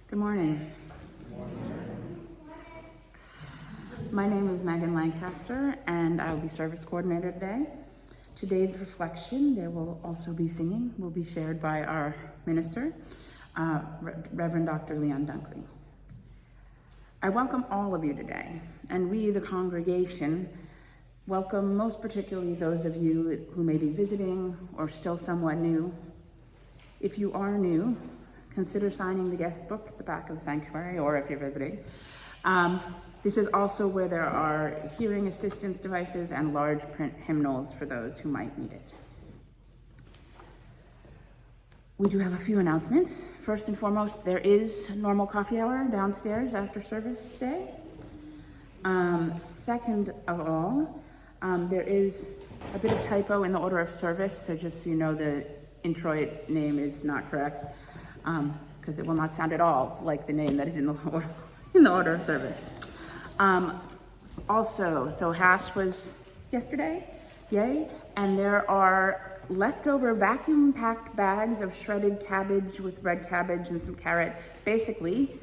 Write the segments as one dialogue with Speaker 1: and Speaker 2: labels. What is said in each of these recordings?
Speaker 1: Good morning. My name is Megan Lancaster, and I will be service coordinator today. Today's reflection, there will also be singing, will be shared by our minister, Reverend Dr. Leon Dunkley. I welcome all of you today, and we, the congregation, welcome most particularly those of you who may be visiting or still somewhat new. If you are new, consider signing the guest book at the back of the sanctuary, or if you're visiting. This is also where there are hearing assistance devices and large print hymnals for those who might need it. We do have a few announcements. First and foremost, there is normal coffee hour downstairs after service today. Second of all, there is a bit of typo in the order of service, so just so you know, the introit name is not correct, because it will not sound at all like the name that is in the order of service. Also, so hash was yesterday, yay, and there are leftover vacuum-packed bags of shredded cabbage with red cabbage and some carrot, basically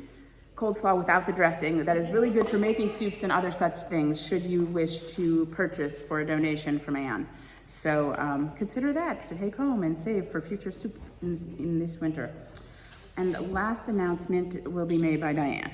Speaker 1: cold slaw without the dressing. That is really good for making soups and other such things, should you wish to purchase for a donation from Anne. So consider that to take home and save for future soup in this winter. And the last announcement will be made by Diane.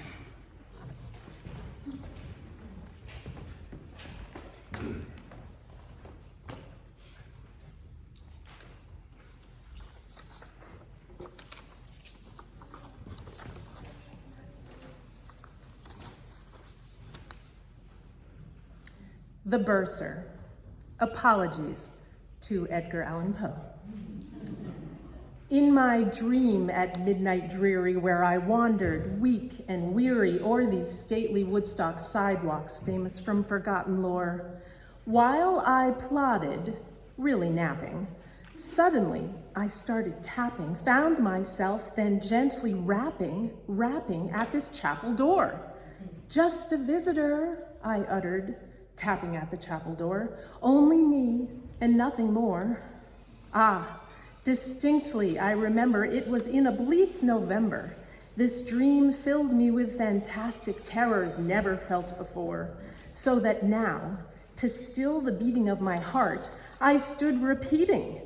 Speaker 2: The Bursar. Apologies to Edgar Allan Poe. In my dream at midnight dreary, where I wandered weak and weary o'er these stately Woodstock sidewalks famous from forgotten lore, while I plodded, really napping, suddenly I started tapping, found myself then gently rapping at this chapel door. Just a visitor, I uttered, tapping at the chapel door. Only me and nothing more. Ah, distinctly I remember it was in a bleak November. This dream filled me with fantastic terrors never felt before, so that now, to still the beating of my heart, I stood repeating,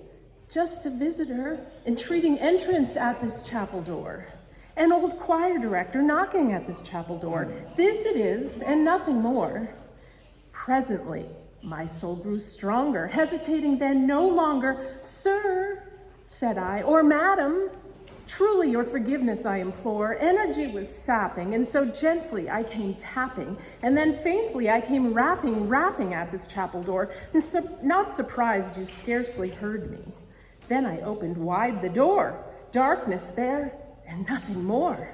Speaker 2: just a visitor, entreating entrance at this chapel door. An old choir director knocking at this chapel door. This it is, and nothing more. Presently, my soul grew stronger, hesitating then no longer. Sir, said I, or madam, truly your forgiveness I implore. Energy was sapping, and so gently I came tapping, and then faintly I came rapping at this chapel door, and not surprised you scarcely heard me. Then I opened wide the door, darkness there, and nothing more.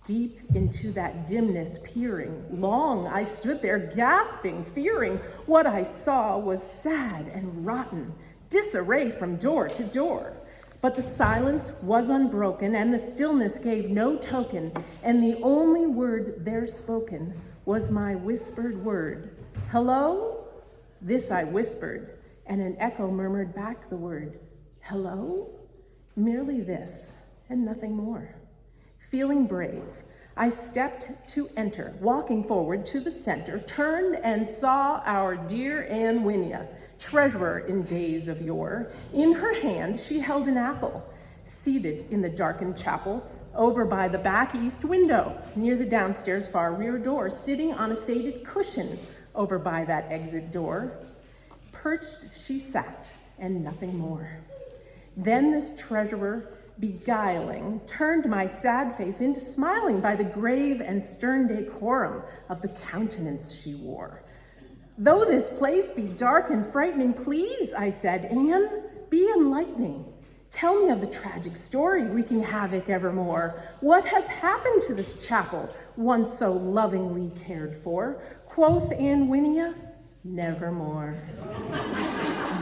Speaker 2: Deep into that dimness peering, long I stood there gasping, fearing what I saw was sad and rotten, disarray from door to door. But the silence was unbroken, and the stillness gave no token, and the only word there spoken was my whispered word. Hello? This I whispered, and an echo murmured back the word. Hello? Merely this, and nothing more. Feeling brave, I stepped to enter, walking forward to the center, turned and saw our dear Ann Winia, treasurer in days of yore. In her hand she held an apple, seated in the darkened chapel, over by the back east window, near the downstairs far rear door, sitting on a faded cushion over by that exit door. Perched she sat, and nothing more. Then this treasurer, beguiling, turned my sad face into smiling by the grave and stern decorum of the countenance she wore. Though this place be dark and frightening, please, I said, Anne, be enlightening. Tell me of the tragic story wreaking havoc evermore. What has happened to this chapel, once so lovingly cared for? Quoth Ann Winia, nevermore.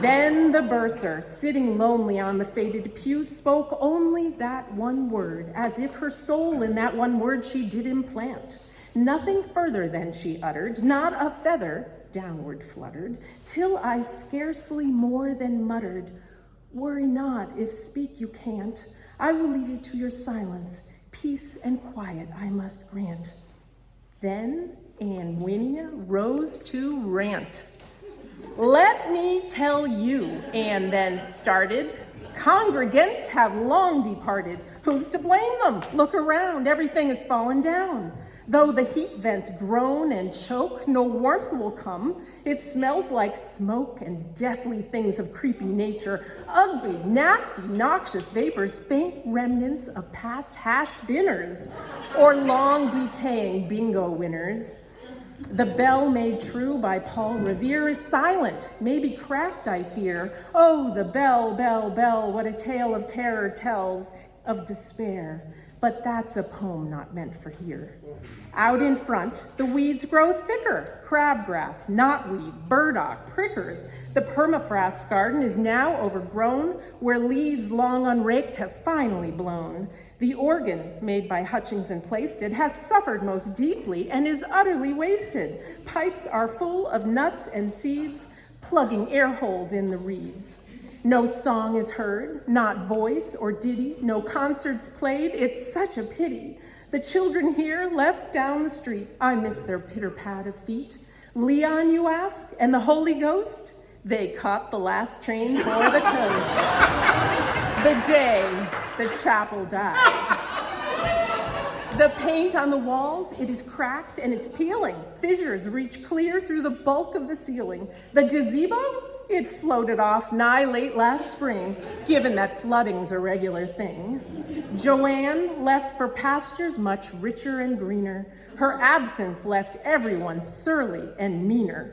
Speaker 2: Then the bursar, sitting lonely on the faded pew, spoke only that one word, as if her soul in that one word she did implant. Nothing further than she uttered, not a feather downward fluttered, till I scarcely more than muttered, worry not if speak you can't, I will leave you to your silence. Peace and quiet I must grant. Then Aunt Winia rose to rant. Let me tell you, Anne then started, congregants have long departed. Who's to blame them? Look around, everything has fallen down. Though the heat vents groan and choke, no warmth will come. It smells like smoke and deathly things of creepy nature, ugly, nasty, noxious vapors, faint remnants of past hash dinners, or long decaying bingo winners. The bell made true by Paul Revere is silent, maybe cracked, I fear. Oh, the bell, bell, bell, what a tale of terror tells of despair. But that's a poem not meant for here. Out in front, the weeds grow thicker. Crabgrass, knotweed, burdock, prickers. The permafrost garden is now overgrown, where leaves long unraked have finally blown. The organ, made by Hutchings and Plaisted, has suffered most deeply and is utterly wasted. Pipes are full of nuts and seeds, plugging air holes in the reeds. No song is heard, not voice or ditty, no concerts played, it's such a pity. The children here left down the street, I miss their pitter-pat of feet. Leon, you ask, and the Holy Ghost? They caught the last train for the coast. The day the chapel died. The paint on the walls, it is cracked and it's peeling. Fissures reach clear through the bulk of the ceiling. The gazebo? It floated off nigh late last spring, given that flooding's a regular thing. Joanne left for pastures much richer and greener. Her absence left everyone surly and meaner.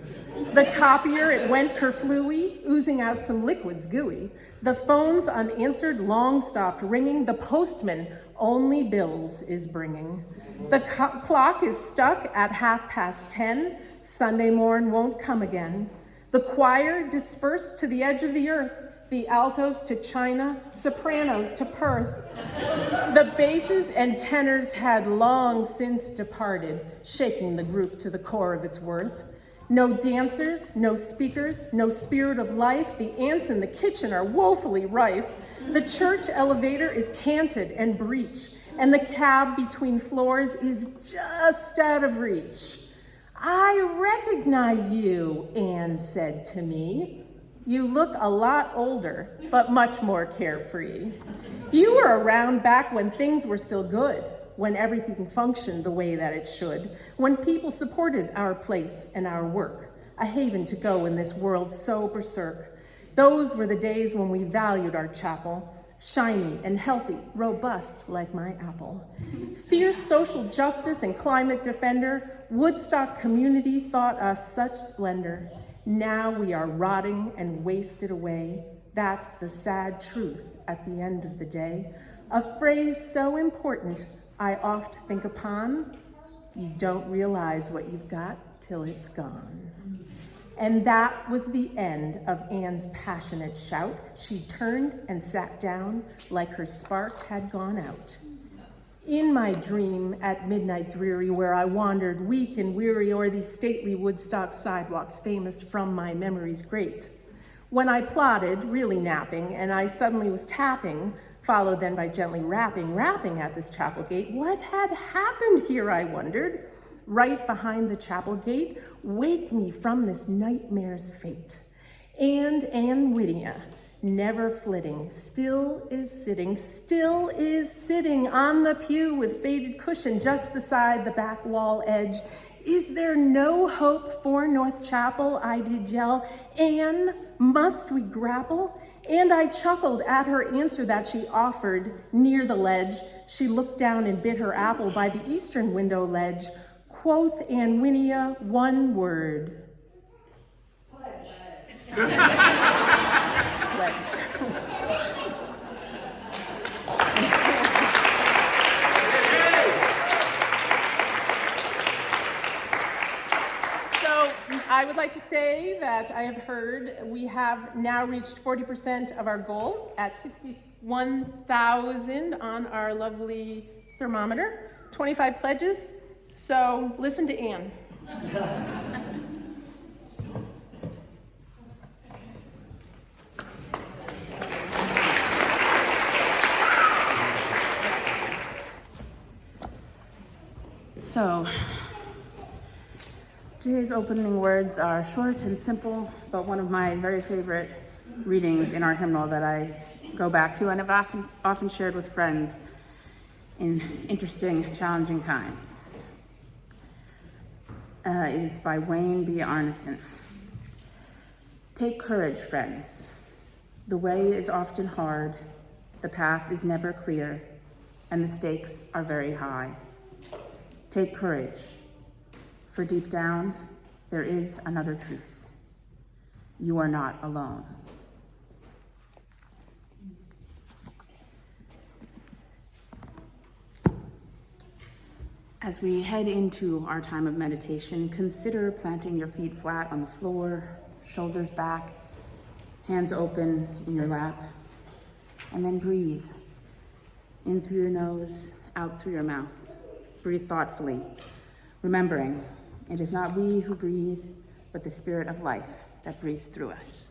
Speaker 2: The copier, it went kerflooey, oozing out some liquids gooey. The phones unanswered long stopped ringing. The postman only bills is bringing. The clock is stuck at 10:30. Sunday morn won't come again. The choir dispersed to the edge of the earth, the altos to China, sopranos to Perth. The basses and tenors had long since departed, shaking the group to the core of its worth. No dancers, no speakers, no spirit of life. The ants in the kitchen are woefully rife. The church elevator is canted and breech, and the cab between floors is just out of reach. I recognize you, Anne said to me. You look a lot older, but much more carefree. You were around back when things were still good, when everything functioned the way that it should, when people supported our place and our work, a haven to go in this world so berserk. Those were the days when we valued our chapel, shiny and healthy, robust like my apple. Fierce social justice and climate defender, Woodstock community thought us such splendor. Now we are rotting and wasted away. That's the sad truth at the end of the day. A phrase so important I oft think upon, you don't realize what you've got till it's gone. And that was the end of Anne's passionate shout. She turned and sat down like her spark had gone out. In my dream at midnight dreary, where I wandered weak and weary o'er these stately Woodstock sidewalks famous from my memories great, when I plodded, really napping, and I suddenly was tapping, followed then by gently rapping at this chapel gate. What had happened here, I wondered? Right behind the chapel gate, wake me from this nightmare's fate. And Anne Winia, never flitting, still is sitting on the pew with faded cushion just beside the back wall edge. Is there no hope for North Chapel? I did yell. Anne, must we grapple? And I chuckled at her answer that she offered near the ledge. She looked down and bit her apple by the eastern window ledge. Quoth Aunt Winia one word. So I would like to say that I have heard we have now reached 40% of our goal at 61,000 on our lovely thermometer, 25 pledges. So listen to Anne.
Speaker 1: So, today's opening words are short and simple, but one of my very favorite readings in our hymnal that I go back to and have often shared with friends in interesting, challenging times. It is by Wayne B. Arneson. Take courage, friends. The way is often hard, the path is never clear, and the stakes are very high. Take courage, for deep down, there is another truth. You are not alone. As we head into our time of meditation, consider planting your feet flat on the floor, shoulders back, hands open in your lap, and then breathe. In through your nose, out through your mouth. Breathe thoughtfully, remembering it is not we who breathe, but the spirit of life that breathes through us.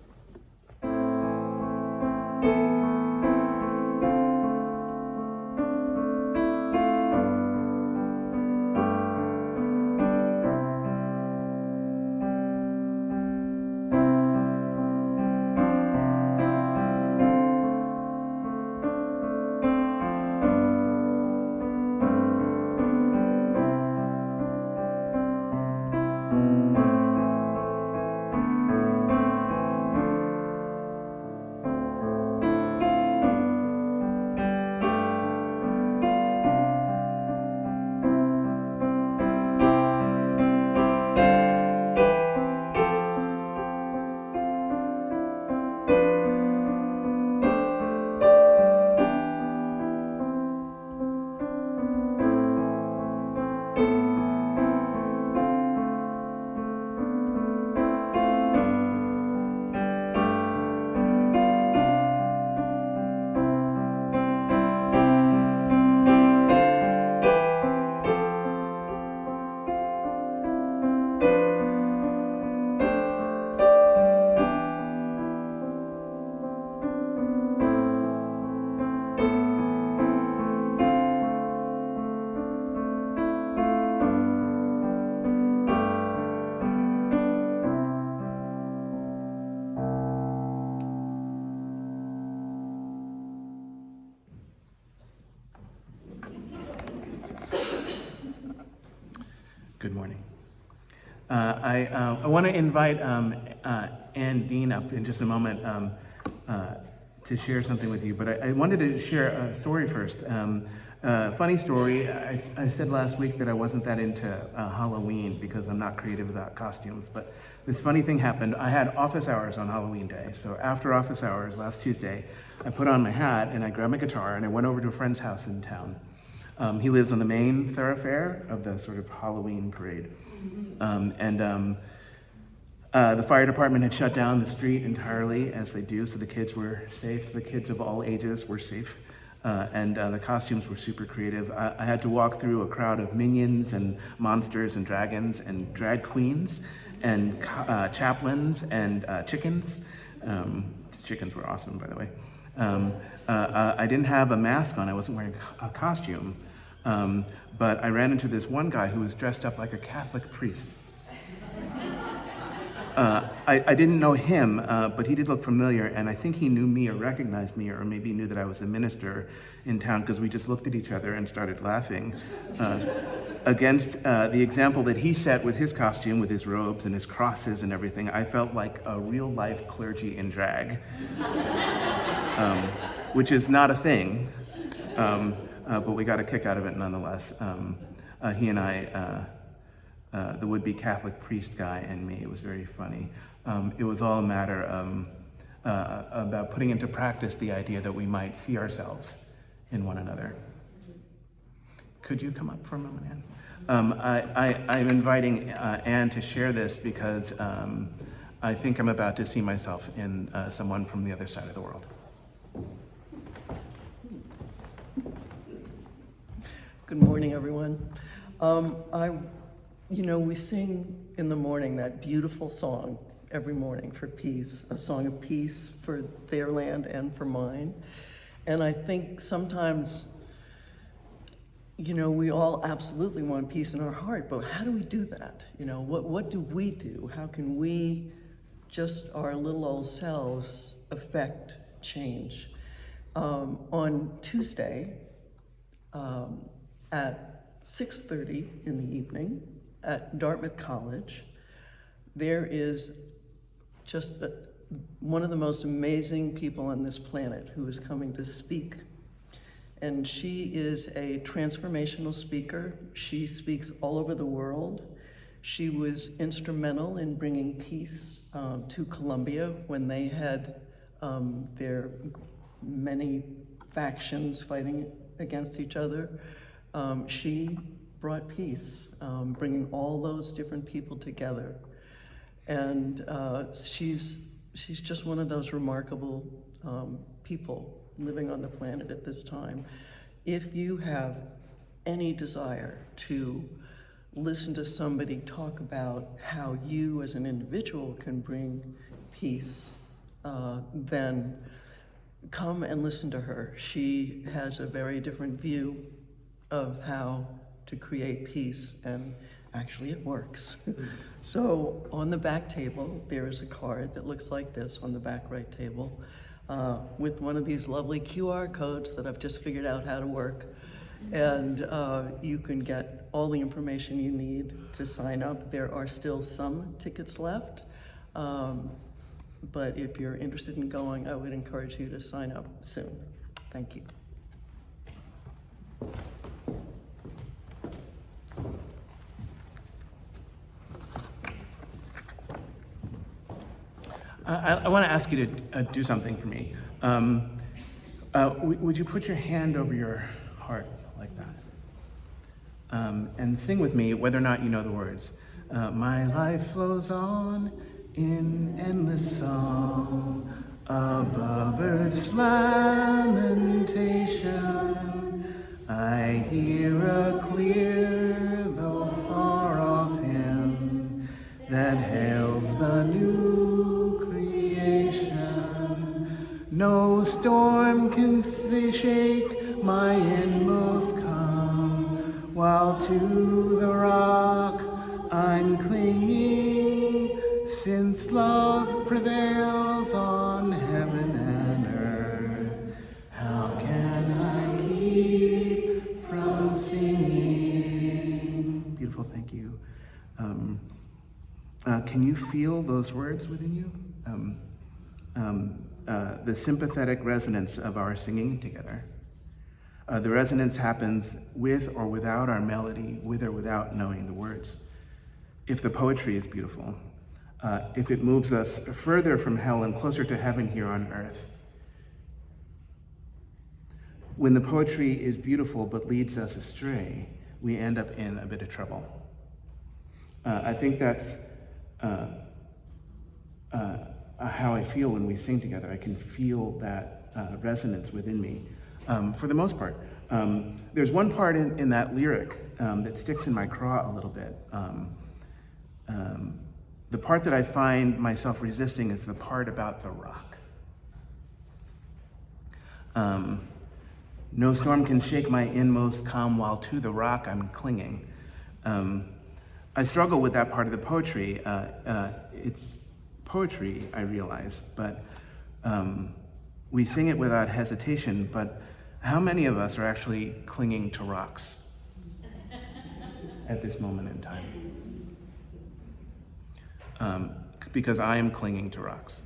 Speaker 3: Good morning. I want to invite Ann Dean up in just a moment to share something with you, but I wanted to share a story first. Funny story, I said last week that I wasn't that into Halloween because I'm not creative about costumes, but this funny thing happened. I had office hours on Halloween day, so after office hours last Tuesday, I put on my hat and I grabbed my guitar and I went over to a friend's house in town. He lives on the main thoroughfare of the sort of Halloween parade. The fire department had shut down the street entirely, as they do, so the kids were safe. The kids of all ages were safe. The costumes were super creative. I had to walk through a crowd of minions and monsters and dragons and drag queens and chaplains and chickens. Chickens were awesome, by the way. I didn't have a mask on. I wasn't wearing a costume. But I ran into this one guy who was dressed up like a Catholic priest. I didn't know him, but he did look familiar, and I think he knew me or recognized me, or maybe knew that I was a minister in town, because we just looked at each other and started laughing against the example that he set with his costume, with his robes and his crosses and everything. I felt like a real-life clergy in drag, which is not a thing, but we got a kick out of it nonetheless. He and I, the would-be Catholic priest guy and me, it was very funny. It was all a matter about putting into practice the idea that we might see ourselves in one another. Could you come up for a moment, Anne? I'm inviting Anne to share this because I think I'm about to see myself in someone from the other side of the world.
Speaker 4: Good morning, everyone. We sing in the morning that beautiful song every morning for peace, a song of peace for their land and for mine. And I think sometimes we all absolutely want peace in our heart, but how do we do that? What do we do? How can we, just our little old selves, affect change? On Tuesday, at 6:30 in the evening at Dartmouth College, there is just one of the most amazing people on this planet who is coming to speak. And she is a transformational speaker. She speaks all over the world. She was instrumental in bringing peace to Colombia when they had their many factions fighting against each other. She brought peace, bringing all those different people together. And she's just one of those remarkable people living on the planet at this time. If you have any desire to listen to somebody talk about how you as an individual can bring peace, then come and listen to her. She has a very different view of how to create peace, and actually it works. So on the back table, there is a card that looks like this on the back right table, with one of these lovely QR codes that I've just figured out how to work. And you can get all the information you need to sign up. There are still some tickets left, but if you're interested in going, I would encourage you to sign up soon. Thank you.
Speaker 3: I want to ask you to do something for me. Would you put your hand over your heart like that? And sing with me, whether or not you know the words. My life flows on in endless song, above earth's lamentation. I hear a clear, though far off hymn, that hails the new creation. No storm can shake my inmost calm, while to the rock I'm clinging, since love prevails on heaven and earth. How can I keep from singing? Beautiful, thank you. Can you feel those words within you? The sympathetic resonance of our singing together. The resonance happens with or without our melody, with or without knowing the words. If the poetry is beautiful, if it moves us further from hell and closer to heaven here on earth. When the poetry is beautiful but leads us astray, we end up in a bit of trouble. I think that's how I feel when we sing together. I can feel that resonance within me, for the most part. There's one part in that lyric that sticks in my craw a little bit. The part that I find myself resisting is the part about the rock. No storm can shake my inmost calm, while to the rock I'm clinging. I struggle with that part of the poetry. It's poetry, I realize, but we sing it without hesitation, but how many of us are actually clinging to rocks at this moment in time? Because I am clinging to rocks.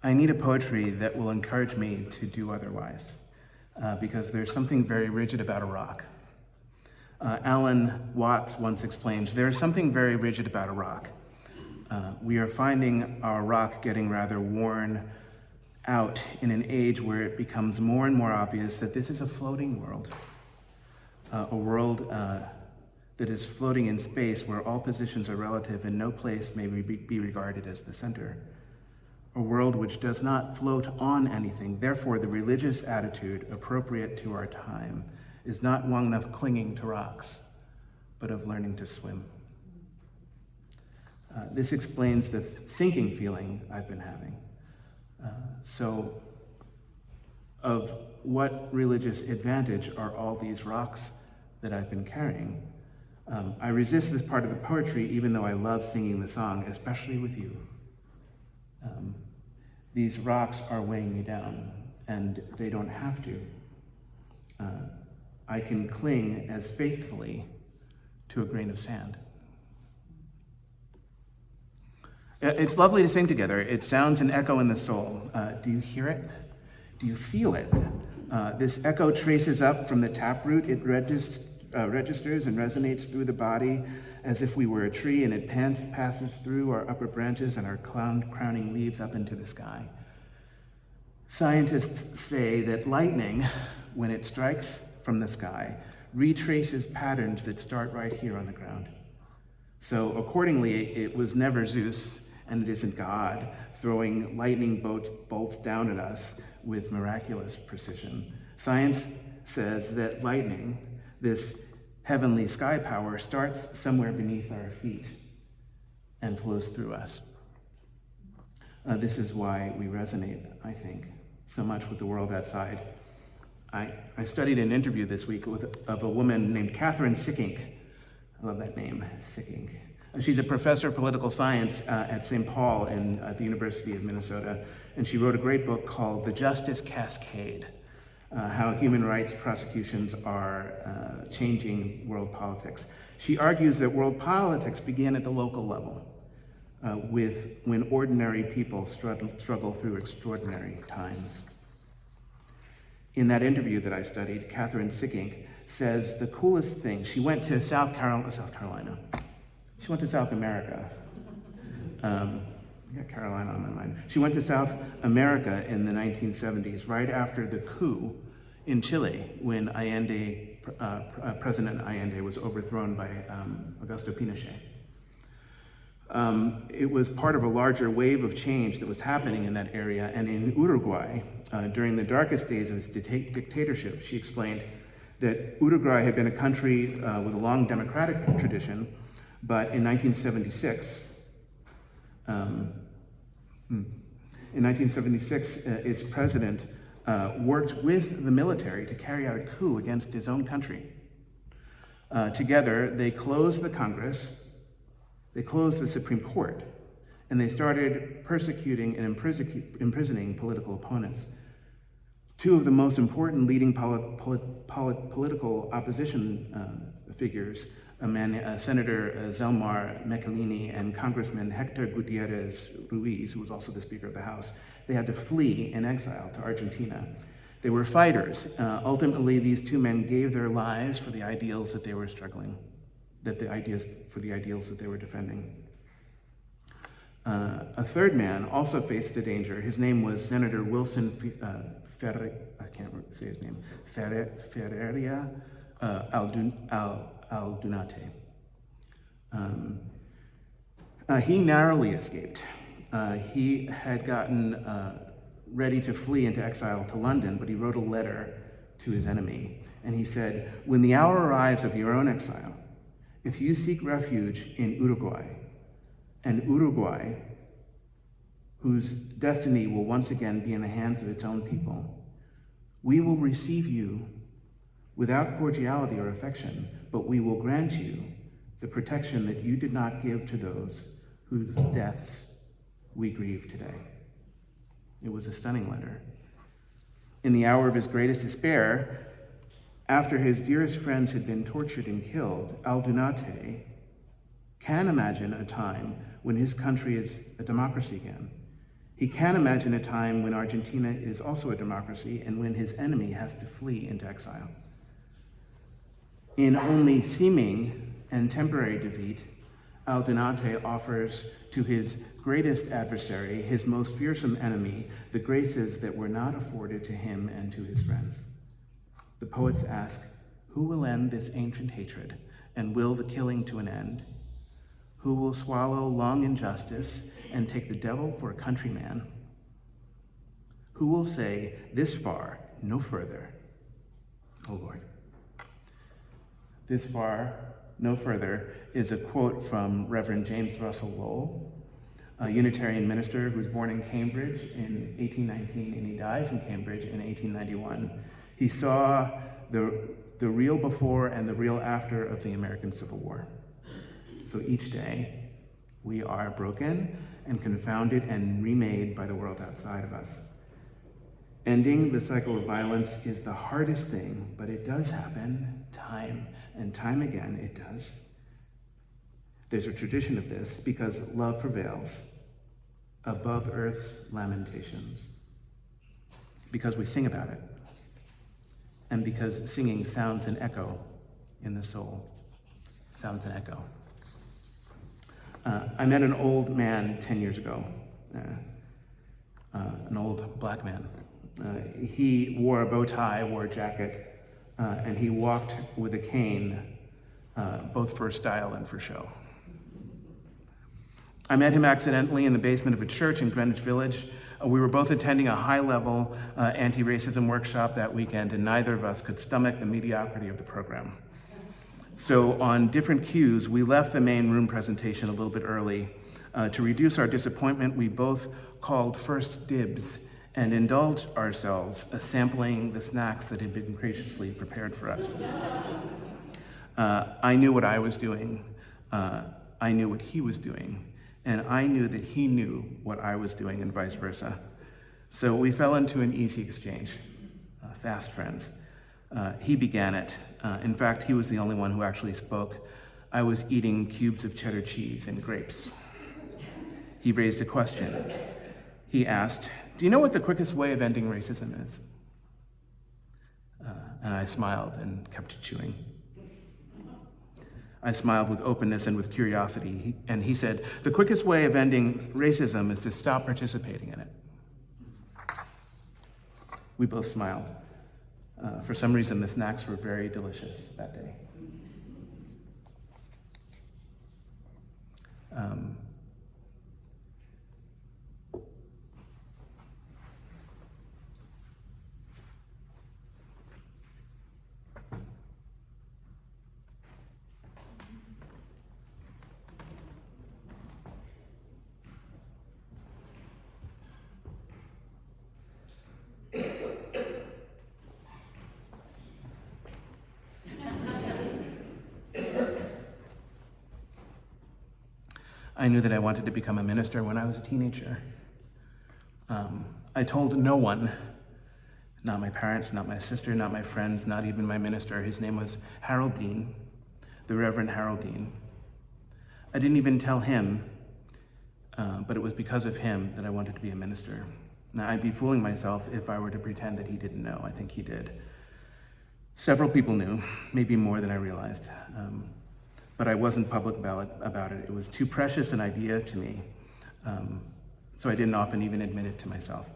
Speaker 3: I need a poetry that will encourage me to do otherwise, because there's something very rigid about a rock. Alan Watts once explained, there's something very rigid about a rock. We are finding our rock getting rather worn out in an age where it becomes more and more obvious that this is a floating world, a world that is floating in space where all positions are relative and no place may be regarded as the center. A world which does not float on anything. Therefore, the religious attitude appropriate to our time is not one of clinging to rocks, but of learning to swim. This explains the sinking feeling I've been having. So, of what religious advantage are all these rocks that I've been carrying? I resist this part of the poetry even though I love singing the song, especially with you. These rocks are weighing me down, and they don't have to. I can cling as faithfully to a grain of sand. It's lovely to sing together. It sounds an echo in the soul. Do you hear it? Do you feel it? This echo traces up from the taproot. It registers and resonates through the body as if we were a tree, and it passes through our upper branches and our crowning leaves up into the sky. Scientists say that lightning, when it strikes from the sky, retraces patterns that start right here on the ground. So accordingly, it was never Zeus, and it isn't God, throwing lightning bolts down at us with miraculous precision. Science says that lightning, this heavenly sky power, starts somewhere beneath our feet and flows through us. This is why we resonate, I think, so much with the world outside. I studied an interview this week of a woman named Catherine Sickink. I love that name, Sickink. She's a professor of political science at St. Paul at the University of Minnesota, and she wrote a great book called The Justice Cascade, how human rights prosecutions are changing world politics. She argues that world politics began at the local level, when ordinary people struggle through extraordinary times. In that interview that I studied, Catherine Sickink says the coolest thing, she went to South Carolina. She went to South America. Carolina on my mind. She went to South America in the 1970s, right after the coup in Chile, when President Allende was overthrown by Augusto Pinochet. It was part of a larger wave of change that was happening in that area, and in Uruguay, during the darkest days of its dictatorship, she explained that Uruguay had been a country with a long democratic tradition, but in 1976, its president worked with the military to carry out a coup against his own country. Together, they closed the Congress, they closed the Supreme Court, and they started persecuting and imprisoning political opponents. Two of the most important leading political opposition figures, Senator Zelmar Michelini and Congressman Hector Gutierrez Ruiz, who was also the Speaker of the House, they had to flee in exile to Argentina. They were fighters. Ultimately, these two men gave their lives for the ideals that they were defending. A third man also faced a danger. His name was Senator Wilson Ferreira Aldunate. He narrowly escaped. He had gotten ready to flee into exile to London, but he wrote a letter to his enemy, and he said, "When the hour arrives of your own exile, if you seek refuge in Uruguay, and Uruguay, whose destiny will once again be in the hands of its own people, we will receive you without cordiality or affection, but we will grant you the protection that you did not give to those whose deaths we grieve today." It was a stunning letter. In the hour of his greatest despair, after his dearest friends had been tortured and killed, Aldunate can imagine a time when his country is a democracy again. He can imagine a time when Argentina is also a democracy and when his enemy has to flee into exile. In only seeming and temporary defeat, Aldinate offers to his greatest adversary, his most fearsome enemy, the graces that were not afforded to him and to his friends. The poets ask, who will end this ancient hatred and will the killing to an end? Who will swallow long injustice and take the devil for a countryman? Who will say, this far, no further? O Lord. This far, no further is a quote from Reverend James Russell Lowell, a Unitarian minister who was born in Cambridge in 1819 and he dies in Cambridge in 1891. He saw the real before and the real after of the American Civil War. So each day, we are broken and confounded and remade by the world outside of us. Ending the cycle of violence is the hardest thing, but it does happen time and time again, it does. There's a tradition of this because love prevails above earth's lamentations, because we sing about it, and because singing sounds an echo in the soul, sounds an echo. I met an old man 10 years ago, an old black man. He wore a bow tie, wore a jacket, and he walked with a cane, both for style and for show. I met him accidentally in the basement of a church in Greenwich Village. We were both attending a high-level anti-racism workshop that weekend, and neither of us could stomach the mediocrity of the program. So on different cues, we left the main room presentation a little bit early. To reduce our disappointment, we both called first dibs and indulged ourselves, sampling the snacks that had been graciously prepared for us. I knew what I was doing. I knew what he was doing. And I knew that he knew what I was doing and vice versa. So we fell into an easy exchange, fast friends. He began it. In fact, he was the only one who actually spoke. I was eating cubes of cheddar cheese and grapes. He raised a question. He asked, do you know what the quickest way of ending racism is? And I smiled and kept chewing. I smiled with openness and with curiosity, and he said, the quickest way of ending racism is to stop participating in it. We both smiled. For some reason, the snacks were very delicious that day. I knew that I wanted to become a minister when I was a teenager. I told no one, not my parents, not my sister, not my friends, not even my minister. His name was Harold Dean, the Reverend Harold Dean. I didn't even tell him, but it was because of him that I wanted to be a minister. Now, I'd be fooling myself if I were to pretend that he didn't know. I think he did. Several people knew, maybe more than I realized. But I wasn't public about it. It was too precious an idea to me, so I didn't often even admit it to myself.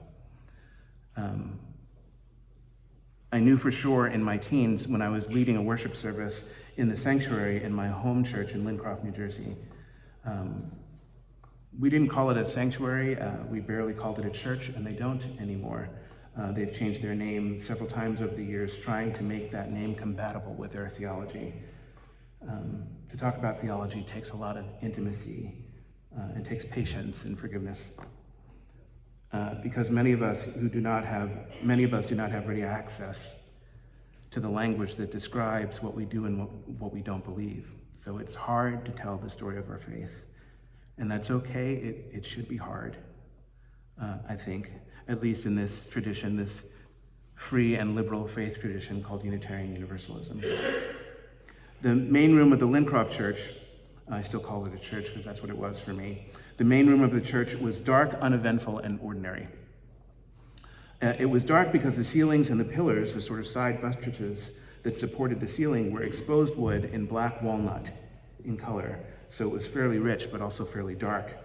Speaker 3: I knew for sure in my teens when I was leading a worship service in the sanctuary in my home church in Lincroft, New Jersey. We didn't call it a sanctuary, we barely called it a church, and they don't anymore. They've changed their name several times over the years, trying to make that name compatible with their theology. To talk about theology takes a lot of intimacy, and takes patience and forgiveness. Because many of us do not have ready access to the language that describes what we do and what we don't believe. So it's hard to tell the story of our faith. And that's okay, it should be hard, I think, at least in this tradition, this free and liberal faith tradition called Unitarian Universalism. The main room of the Lincroft Church, I still call it a church because that's what it was for me. The main room of the church was dark, uneventful, and ordinary. It was dark because the ceilings and the pillars, the sort of side buttresses that supported the ceiling, were exposed wood in black walnut in color, so it was fairly rich, but also fairly dark.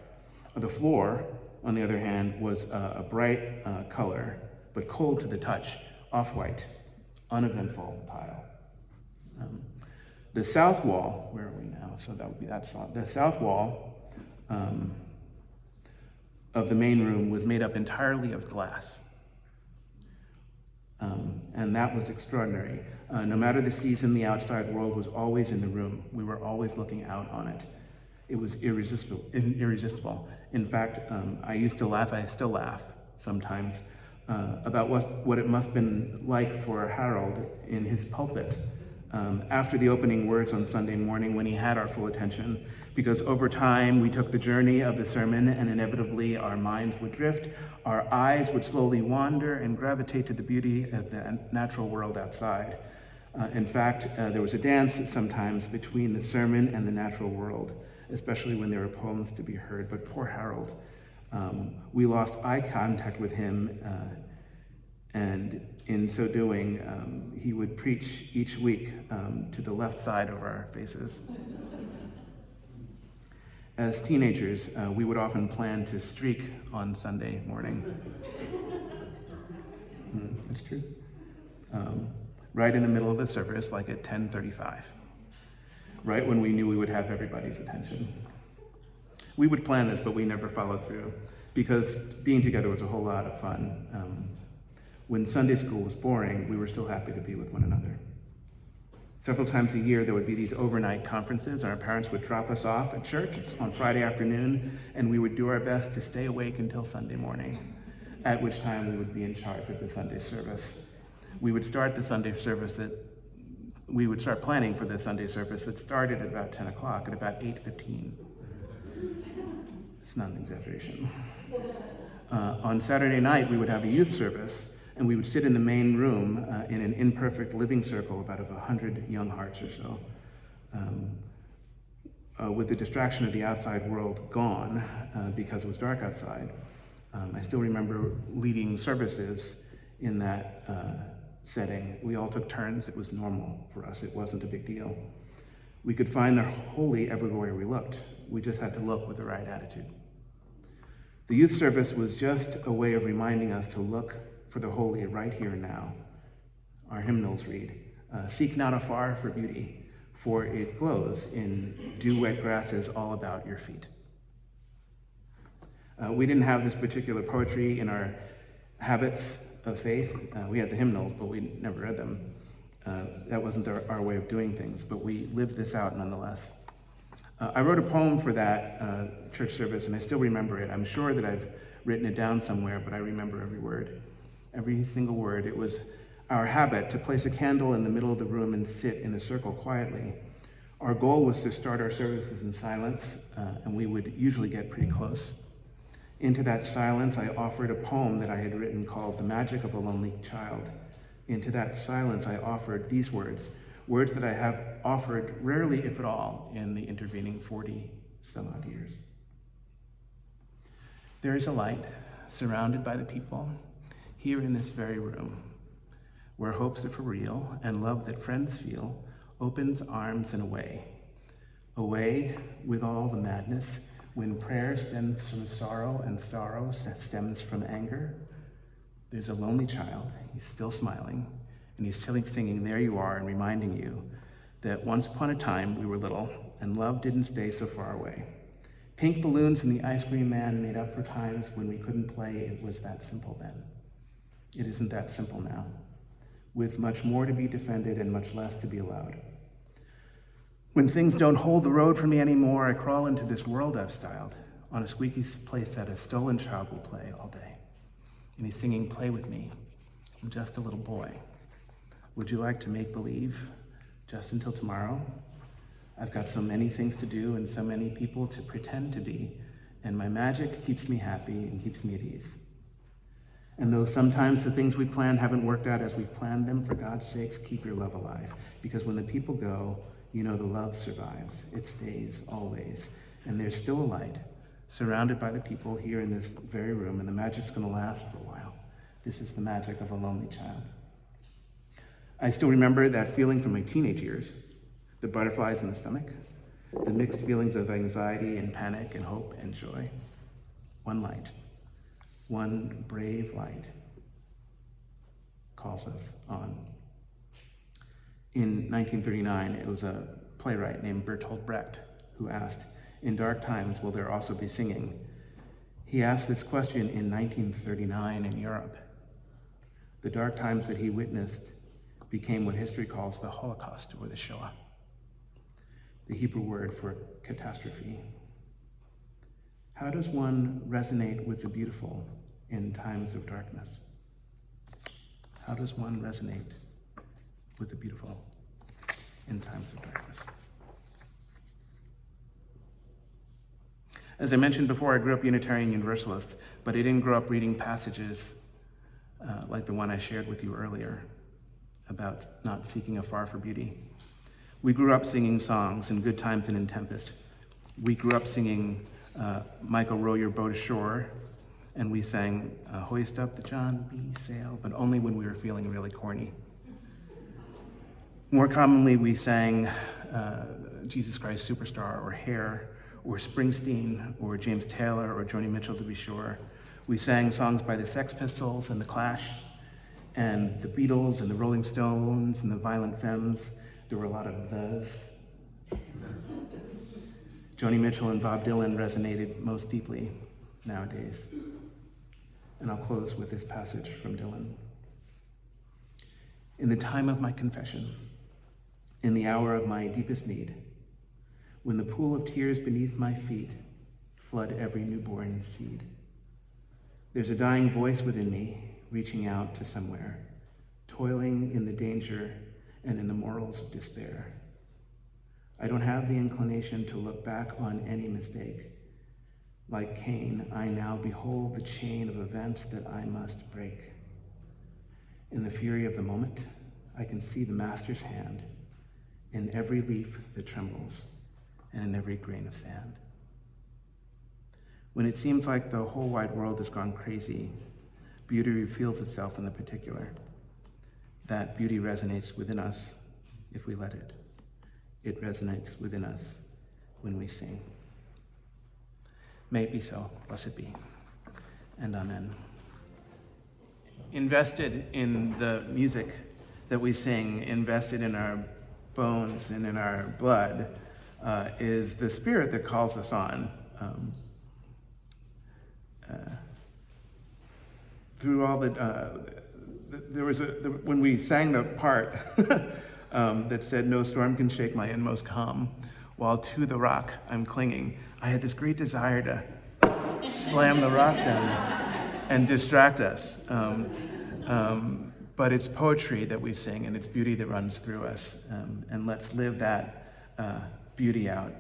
Speaker 3: The floor, on the other hand, was a bright color, but cold to the touch, off-white, uneventful tile. The south wall, where are we now? So that would be that side. The south wall of the main room was made up entirely of glass. And that was extraordinary. No matter the season, the outside world was always in the room. We were always looking out on it. It was irresistible. In fact, I used to laugh, I still laugh sometimes, about what it must have been like for Harold in his pulpit after the opening words on Sunday morning when he had our full attention, because over time we took the journey of the sermon and inevitably our minds would drift, our eyes would slowly wander and gravitate to the beauty of the natural world outside. In fact, there was a dance sometimes between the sermon and the natural world, especially when there were poems to be heard. But poor Harold, we lost eye contact with him, and in so doing, he would preach each week to the left side of our faces. As teenagers, we would often plan to streak on Sunday morning. It's true. Right in the middle of the service, like at 10:35, right when we knew we would have everybody's attention. We would plan this, but we never followed through, because being together was a whole lot of fun. When Sunday school was boring, we were still happy to be with one another. Several times a year, there would be these overnight conferences, and our parents would drop us off at church on Friday afternoon, and we would do our best to stay awake until Sunday morning, at which time we would be in charge of the Sunday service. We would start planning for the Sunday service that started at about 10 o'clock, at about 8:15. It's not an exaggeration. On Saturday night, we would have a youth service, and we would sit in the main room in an imperfect living circle, about of 100 young hearts or so, with the distraction of the outside world gone because it was dark outside. I still remember leading services in that setting. We all took turns. It was normal for us. It wasn't a big deal. We could find the holy everywhere we looked. We just had to look with the right attitude. The youth service was just a way of reminding us to look for the holy right here and now. Our hymnals read, "Seek not afar for beauty, for it glows in dew-wet grasses all about your feet." We didn't have this particular poetry in our habits of faith. We had the hymnals, but we never read them. That wasn't our way of doing things, but we lived this out nonetheless. I wrote a poem for that church service, and I still remember it. I'm sure that I've written it down somewhere, but I remember every word. Every single word. It was our habit to place a candle in the middle of the room and sit in a circle quietly. Our goal was to start our services in silence, and we would usually get pretty close. Into that silence, I offered a poem that I had written called "The Magic of a Lonely Child." Into that silence, I offered these words that I have offered rarely, if at all, in the intervening 40 some odd years. There is a light surrounded by the people here in this very room, where hopes are for real and love that friends feel opens arms and away with all the madness, when prayer stems from sorrow and sorrow stems from anger. There's a lonely child, he's still smiling, and he's still singing "There You Are," and reminding you that once upon a time we were little and love didn't stay so far away. Pink balloons and the ice cream man made up for times when we couldn't play. It was that simple then. It isn't that simple now, with much more to be defended and much less to be allowed. When things don't hold the road for me anymore, I crawl into this world I've styled. On a squeaky place that a stolen child will play all day. And he's singing, "Play with me, I'm just a little boy. Would you like to make believe just until tomorrow? I've got so many things to do and so many people to pretend to be, and my magic keeps me happy and keeps me at ease. And though sometimes the things we plan haven't worked out as we planned them, for God's sakes, keep your love alive. Because when the people go, you know the love survives. It stays always. And there's still a light, surrounded by the people here in this very room, and the magic's gonna last for a while. This is the magic of a lonely child." I still remember that feeling from my teenage years, the butterflies in the stomach, the mixed feelings of anxiety and panic and hope and joy. One light, one brave light calls us on. In 1939, it was a playwright named Bertold Brecht who asked, "In dark times, will there also be singing?" He asked this question in 1939 in Europe. The dark times that he witnessed became what history calls the Holocaust or the Shoah, the Hebrew word for catastrophe. How does one resonate with the beautiful in times of darkness? How does one resonate with the beautiful in times of darkness? As I mentioned before, I grew up Unitarian Universalist, but I didn't grow up reading passages like the one I shared with you earlier about not seeking afar for beauty. We grew up singing songs in good times and in tempest. We grew up singing Michael, row your boat ashore, and we sang Hoist Up the John B. Sail, but only when we were feeling really corny. More commonly, we sang Jesus Christ Superstar or Hair or Springsteen or James Taylor or Joni Mitchell, to be sure. We sang songs by the Sex Pistols and the Clash and the Beatles and the Rolling Stones and the Violent Femmes. There were a lot of those. Joni Mitchell and Bob Dylan resonated most deeply nowadays. And I'll close with this passage from Dylan. In the time of my confession, in the hour of my deepest need, when the pool of tears beneath my feet flood every newborn seed, there's a dying voice within me reaching out to somewhere, toiling in the danger and in the morals of despair. I don't have the inclination to look back on any mistake. Like Cain, I now behold the chain of events that I must break. In the fury of the moment, I can see the Master's hand in every leaf that trembles and in every grain of sand. When it seems like the whole wide world has gone crazy, beauty reveals itself in the particular. That beauty resonates within us if we let it. It resonates within us when we sing. May it be so, blessed be, and amen. Invested in the music that we sing, invested in our bones and in our blood, is the Spirit that calls us on. Through all when we sang the part that said, "No storm can shake my inmost calm, while to the rock I'm clinging," I had this great desire to slam the rock down and distract us. But it's poetry that we sing, and it's beauty that runs through us. And let's live that beauty out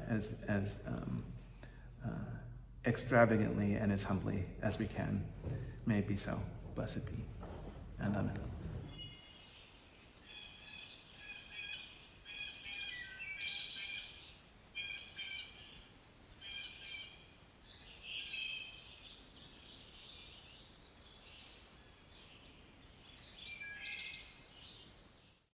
Speaker 3: as extravagantly and as humbly as we can. May it be so. Blessed be. And amen.